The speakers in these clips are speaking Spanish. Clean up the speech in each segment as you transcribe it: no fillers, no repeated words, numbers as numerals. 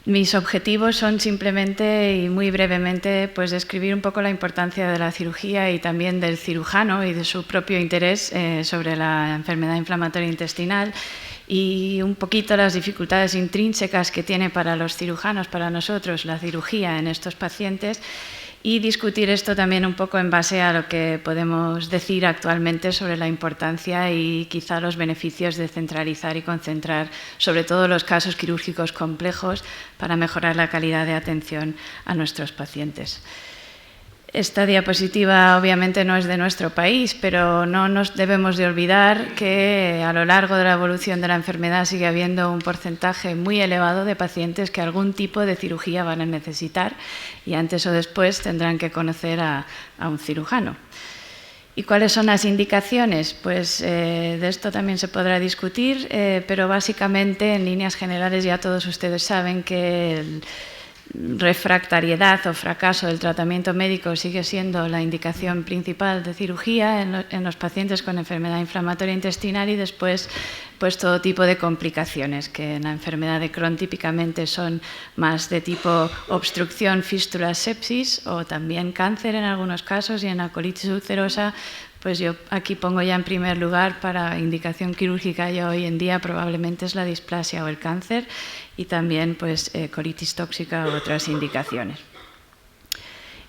Mis objetivos son simplemente y muy brevemente pues describir un poco la importancia de la cirugía y también del cirujano y de su propio interés sobre la enfermedad inflamatoria intestinal y un poquito las dificultades intrínsecas que tiene para los cirujanos, para nosotros, la cirugía en estos pacientes, y discutir esto también un poco en base a lo que podemos decir actualmente sobre la importancia y quizá los beneficios de centralizar y concentrar sobre todo los casos quirúrgicos complejos para mejorar la calidad de atención a nuestros pacientes. Esta diapositiva obviamente no es de nuestro país, pero no nos debemos de olvidar que a lo largo de la evolución de la enfermedad sigue habiendo un porcentaje muy elevado de pacientes que algún tipo de cirugía van a necesitar y antes o después tendrán que conocer a un cirujano. ¿Y cuáles son las indicaciones? Pues de esto también se podrá discutir, pero básicamente en líneas generales ya todos ustedes saben que refractariedad o fracaso del tratamiento médico sigue siendo la indicación principal de cirugía en los pacientes con enfermedad inflamatoria intestinal y después pues todo tipo de complicaciones que en la enfermedad de Crohn típicamente son más de tipo obstrucción, fístula, sepsis o también cáncer en algunos casos y en la colitis ulcerosa. Pues yo aquí pongo ya en primer lugar para indicación quirúrgica ya hoy en día probablemente es la displasia o el cáncer y también pues colitis tóxica u otras indicaciones.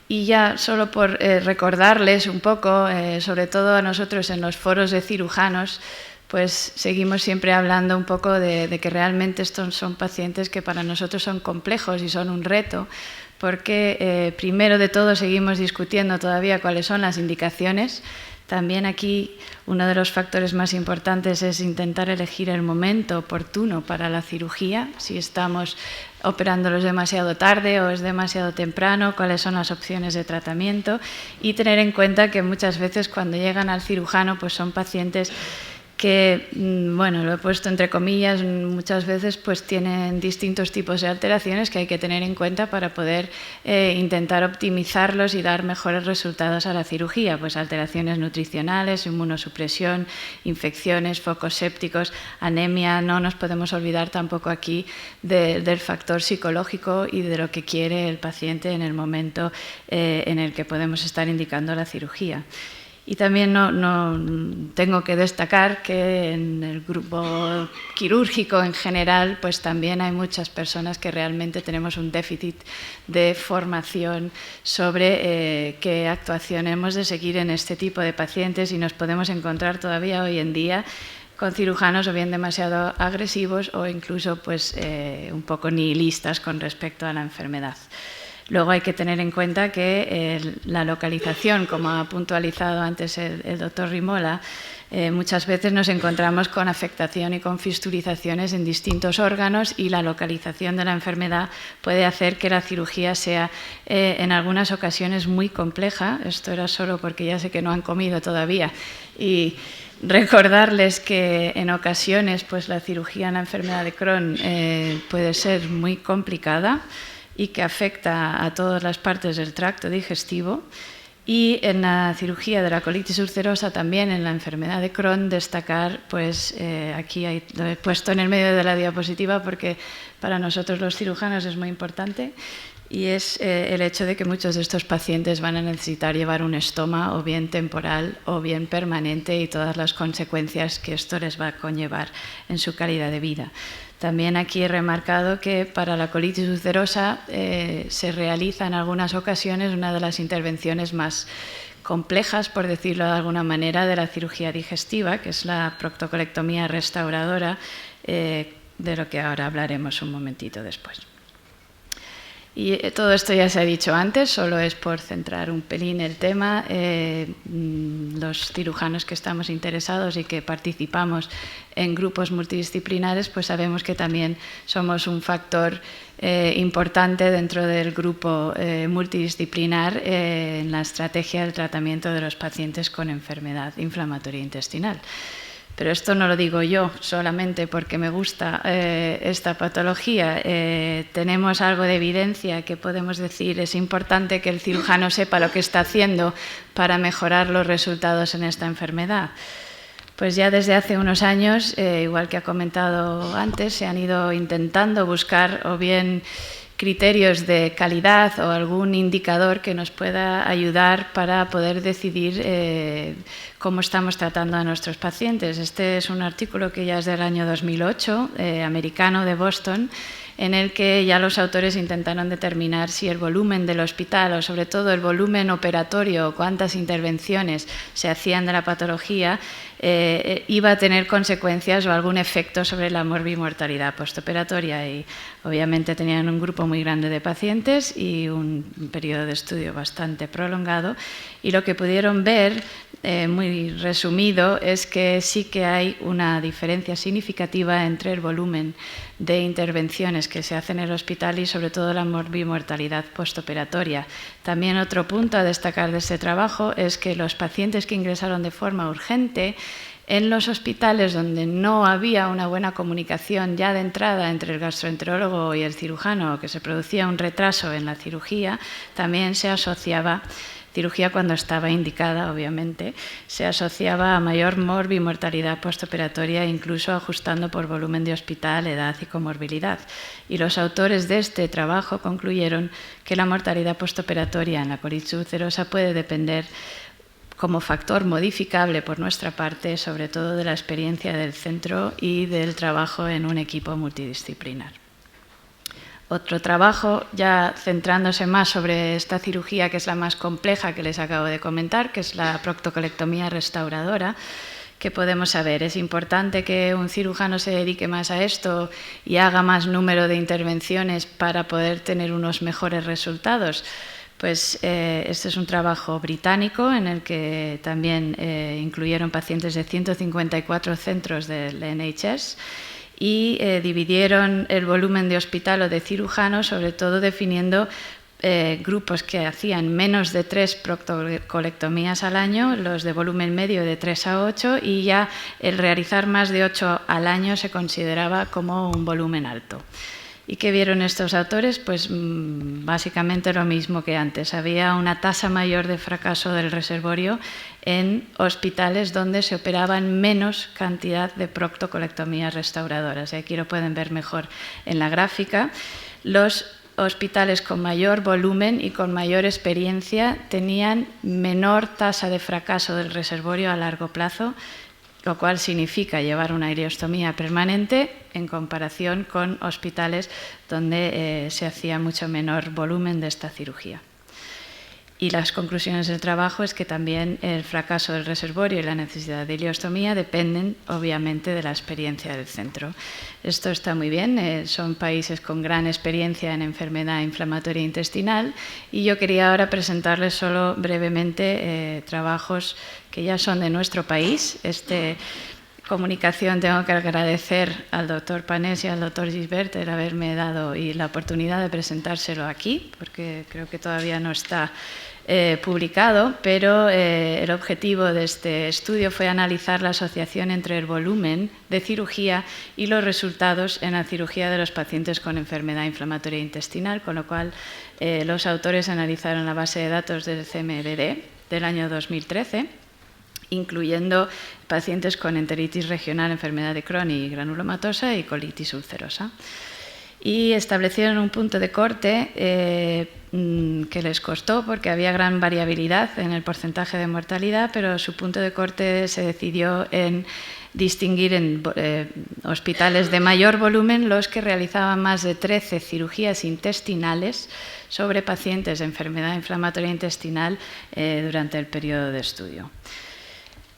Y ya solo por recordarles un poco, sobre todo a nosotros en los foros de cirujanos, pues seguimos siempre hablando un poco de que realmente estos son pacientes que para nosotros son complejos y son un reto, porque primero de todo seguimos discutiendo todavía cuáles son las indicaciones. También aquí uno de los factores más importantes es intentar elegir el momento oportuno para la cirugía, si estamos operándolos demasiado tarde o es demasiado temprano, cuáles son las opciones de tratamiento y tener en cuenta que muchas veces cuando llegan al cirujano pues son pacientes que, bueno, lo he puesto entre comillas, muchas veces pues tienen distintos tipos de alteraciones que hay que tener en cuenta para poder intentar optimizarlos y dar mejores resultados a la cirugía, pues alteraciones nutricionales, inmunosupresión, infecciones, focos sépticos, anemia. No nos podemos olvidar tampoco aquí del factor psicológico y de lo que quiere el paciente en el momento en el que podemos estar indicando la cirugía. Y también no tengo que destacar que en el grupo quirúrgico en general, pues también hay muchas personas que realmente tenemos un déficit de formación sobre qué actuación hemos de seguir en este tipo de pacientes y nos podemos encontrar todavía hoy en día con cirujanos o bien demasiado agresivos o incluso pues, un poco nihilistas con respecto a la enfermedad. Luego hay que tener en cuenta que la localización, como ha puntualizado antes el doctor Rimola, muchas veces nos encontramos con afectación y con fistulizaciones en distintos órganos y la localización de la enfermedad puede hacer que la cirugía sea en algunas ocasiones muy compleja. Esto era solo porque ya sé que no han comido todavía. Y recordarles que en ocasiones pues, la cirugía en la enfermedad de Crohn puede ser muy complicada y que afecta a todas las partes del tracto digestivo. Y en la cirugía de la colitis ulcerosa, también en la enfermedad de Crohn, destacar, pues aquí lo he puesto en el medio de la diapositiva porque para nosotros los cirujanos es muy importante, y es el hecho de que muchos de estos pacientes van a necesitar llevar un estoma o bien temporal o bien permanente y todas las consecuencias que esto les va a conllevar en su calidad de vida. También aquí he remarcado que para la colitis ulcerosa se realiza en algunas ocasiones una de las intervenciones más complejas, por decirlo de alguna manera, de la cirugía digestiva, que es la proctocolectomía restauradora, de lo que ahora hablaremos un momentito después. Y todo esto ya se ha dicho antes, solo es por centrar un pelín el tema. Los cirujanos que estamos interesados y que participamos en grupos multidisciplinares, pues sabemos que también somos un factor importante dentro del grupo multidisciplinar en la estrategia del tratamiento de los pacientes con enfermedad inflamatoria intestinal. Pero esto no lo digo yo solamente porque me gusta esta patología. Tenemos algo de evidencia que podemos decir es importante que el cirujano sepa lo que está haciendo para mejorar los resultados en esta enfermedad. Pues ya desde hace unos años, igual que ha comentado antes, se han ido intentando buscar o bien criterios de calidad o algún indicador que nos pueda ayudar para poder decidir cómo estamos tratando a nuestros pacientes. Este es un artículo que ya es del año 2008, americano, de Boston, en el que ya los autores intentaron determinar si el volumen del hospital o sobre todo el volumen operatorio o cuántas intervenciones se hacían de la patología iba a tener consecuencias o algún efecto sobre la morbimortalidad postoperatoria, y obviamente tenían un grupo muy grande de pacientes y un periodo de estudio bastante prolongado, y lo que pudieron ver, muy resumido, es que sí que hay una diferencia significativa entre el volumen de intervenciones que se hacen en el hospital y sobre todo la morbimortalidad postoperatoria. También otro punto a destacar de este trabajo es que los pacientes que ingresaron de forma urgente en los hospitales donde no había una buena comunicación ya de entrada entre el gastroenterólogo y el cirujano, que se producía un retraso en la cirugía, también se asociaba, cirugía cuando estaba indicada, obviamente, se asociaba a mayor morbimortalidad postoperatoria, incluso ajustando por volumen de hospital, edad y comorbilidad. Y los autores de este trabajo concluyeron que la mortalidad postoperatoria en la colitis ulcerosa puede depender como factor modificable por nuestra parte, sobre todo de la experiencia del centro y del trabajo en un equipo multidisciplinar. Otro trabajo, ya centrándose más sobre esta cirugía, que es la más compleja que les acabo de comentar, que es la proctocolectomía restauradora, que podemos saber. Es importante que un cirujano se dedique más a esto y haga más número de intervenciones para poder tener unos mejores resultados. Pues este es un trabajo británico en el que también incluyeron pacientes de 154 centros del NHS y dividieron el volumen de hospital o de cirujano, sobre todo definiendo grupos que hacían menos de 3 proctocolectomías al año, los de volumen medio de 3 a 8, y ya el realizar más de 8 al año se consideraba como un volumen alto. ¿Y qué vieron estos autores? Pues básicamente lo mismo que antes. Había una tasa mayor de fracaso del reservorio en hospitales donde se operaban menos cantidad de proctocolectomías restauradoras. Y aquí lo pueden ver mejor en la gráfica. Los hospitales con mayor volumen y con mayor experiencia tenían menor tasa de fracaso del reservorio a largo plazo, lo cual significa llevar una ileostomía permanente en comparación con hospitales donde se hacía mucho menor volumen de esta cirugía. Y las conclusiones del trabajo es que también el fracaso del reservorio y la necesidad de ileostomía dependen, obviamente, de la experiencia del centro. Esto está muy bien, son países con gran experiencia en enfermedad inflamatoria intestinal, y yo quería ahora presentarles solo brevemente trabajos que ya son de nuestro país. Comunicación tengo que agradecer al doctor Panés y al doctor Gisbert el haberme dado la oportunidad de presentárselo aquí, porque creo que todavía no está publicado, pero el objetivo de este estudio fue analizar la asociación entre el volumen de cirugía y los resultados en la cirugía de los pacientes con enfermedad inflamatoria intestinal, con lo cual los autores analizaron la base de datos del CMDD del año 2013, incluyendo pacientes con enteritis regional, enfermedad de Crohn y granulomatosa y colitis ulcerosa. Y establecieron un punto de corte que les costó porque había gran variabilidad en el porcentaje de mortalidad, pero su punto de corte se decidió en distinguir en hospitales de mayor volumen los que realizaban más de 13 cirugías intestinales sobre pacientes de enfermedad inflamatoria intestinal durante el periodo de estudio.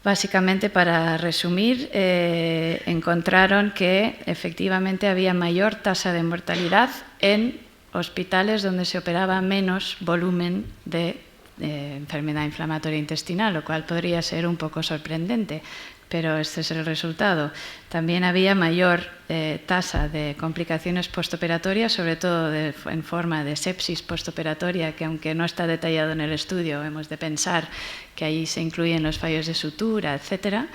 Básicamente, para resumir, encontraron que efectivamente había mayor tasa de mortalidad en hospitales donde se operaba menos volumen de enfermedad inflamatoria intestinal, lo cual podría ser un poco sorprendente, pero este es el resultado. También había mayor tasa de complicaciones postoperatorias, sobre todo en forma de sepsis postoperatoria, que aunque no está detallado en el estudio, hemos de pensar que ahí se incluyen los fallos de sutura, etcétera,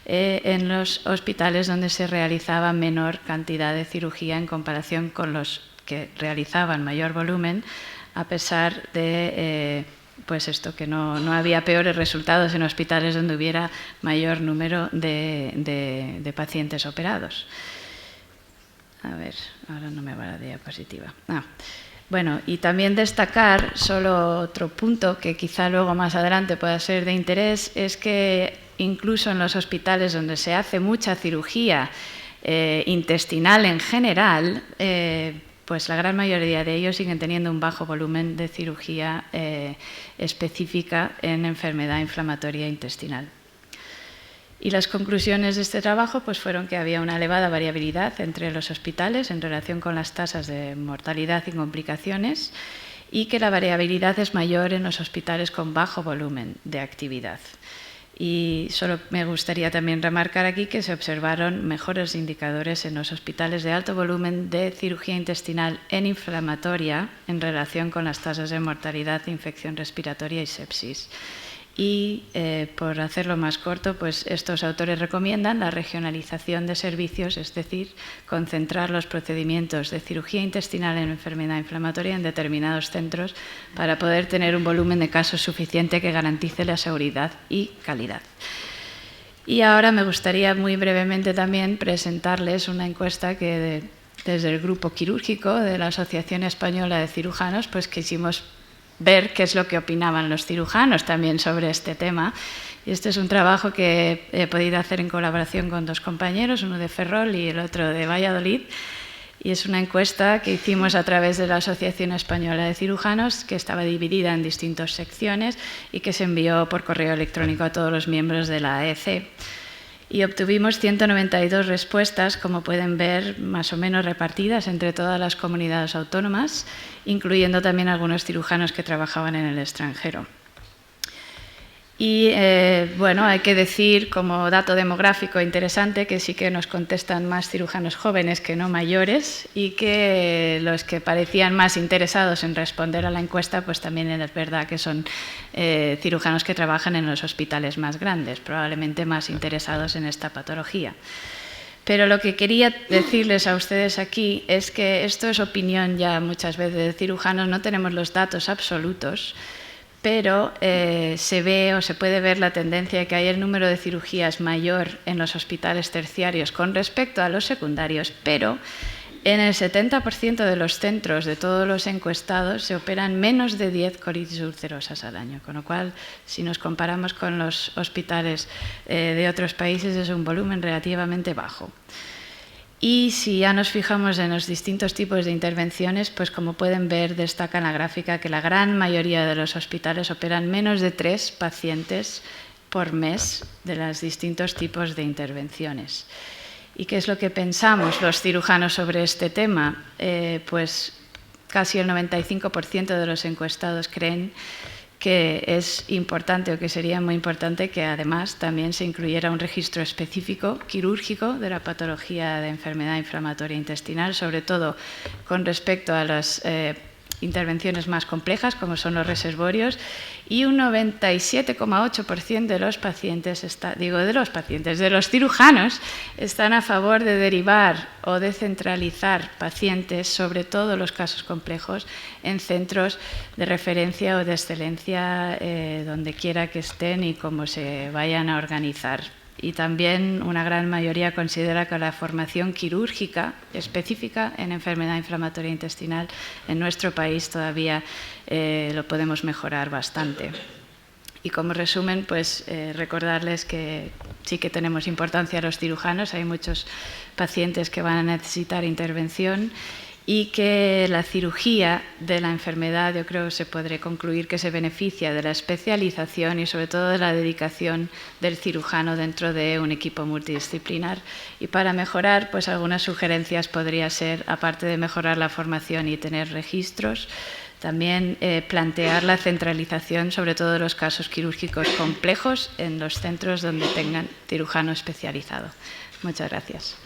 en los hospitales donde se realizaba menor cantidad de cirugía en comparación con los que realizaban mayor volumen, a pesar de pues esto, que no había peores resultados en hospitales donde hubiera mayor número de pacientes operados. A ver, ahora no me va la diapositiva. Bueno, y también destacar, solo otro punto que quizá luego más adelante pueda ser de interés, es que incluso en los hospitales donde se hace mucha cirugía intestinal en general, pues la gran mayoría de ellos siguen teniendo un bajo volumen de cirugía específica en enfermedad inflamatoria intestinal. Y las conclusiones de este trabajo pues, fueron que había una elevada variabilidad entre los hospitales en relación con las tasas de mortalidad y complicaciones, y que la variabilidad es mayor en los hospitales con bajo volumen de actividad. Y solo me gustaría también remarcar aquí que se observaron mejores indicadores en los hospitales de alto volumen de cirugía intestinal en inflamatoria en relación con las tasas de mortalidad de infección respiratoria y sepsis. Y por hacerlo más corto, pues estos autores recomiendan la regionalización de servicios, es decir, concentrar los procedimientos de cirugía intestinal en enfermedad inflamatoria en determinados centros para poder tener un volumen de casos suficiente que garantice la seguridad y calidad. Y ahora me gustaría muy brevemente también presentarles una encuesta que desde el grupo quirúrgico de la Asociación Española de Cirujanos pues quisimos ver qué es lo que opinaban los cirujanos también sobre este tema. Y este es un trabajo que he podido hacer en colaboración con dos compañeros, uno de Ferrol y el otro de Valladolid. Y es una encuesta que hicimos a través de la Asociación Española de Cirujanos, que estaba dividida en distintas secciones y que se envió por correo electrónico a todos los miembros de la AEC. Y obtuvimos 192 respuestas, como pueden ver, más o menos repartidas entre todas las comunidades autónomas, incluyendo también algunos cirujanos que trabajaban en el extranjero. Y bueno, hay que decir como dato demográfico interesante que sí que nos contestan más cirujanos jóvenes que no mayores, y que los que parecían más interesados en responder a la encuesta pues también es verdad que son cirujanos que trabajan en los hospitales más grandes, probablemente más interesados en esta patología. Pero lo que quería decirles a ustedes aquí es que esto es opinión ya muchas veces de cirujanos, no tenemos los datos absolutos, pero se ve o se puede ver la tendencia de que hay el número de cirugías mayor en los hospitales terciarios con respecto a los secundarios, pero en el 70% de los centros de todos los encuestados se operan menos de 10 colitis ulcerosas al año, con lo cual, si nos comparamos con los hospitales de otros países, es un volumen relativamente bajo. Y si ya nos fijamos en los distintos tipos de intervenciones, pues como pueden ver, destaca en la gráfica que la gran mayoría de los hospitales operan menos de 3 pacientes por mes de los distintos tipos de intervenciones. ¿Y qué es lo que pensamos los cirujanos sobre este tema? Pues casi el 95% de los encuestados creen que es importante o que sería muy importante que además también se incluyera un registro específico quirúrgico de la patología de enfermedad inflamatoria intestinal, sobre todo con respecto a las intervenciones más complejas como son los reservorios, y un 97,8% de los pacientes, de los cirujanos, están a favor de derivar o de centralizar pacientes, sobre todo los casos complejos, en centros de referencia o de excelencia donde quiera que estén y cómo se vayan a organizar. Y también una gran mayoría considera que la formación quirúrgica específica en enfermedad inflamatoria intestinal en nuestro país todavía lo podemos mejorar bastante. Y como resumen, pues recordarles que sí que tenemos importancia a los cirujanos, hay muchos pacientes que van a necesitar intervención, y que la cirugía de la enfermedad, yo creo que se podría concluir que se beneficia de la especialización y sobre todo de la dedicación del cirujano dentro de un equipo multidisciplinar. Y para mejorar, pues algunas sugerencias podría ser, aparte de mejorar la formación y tener registros, también plantear la centralización, sobre todo de los casos quirúrgicos complejos, en los centros donde tengan cirujano especializado. Muchas gracias.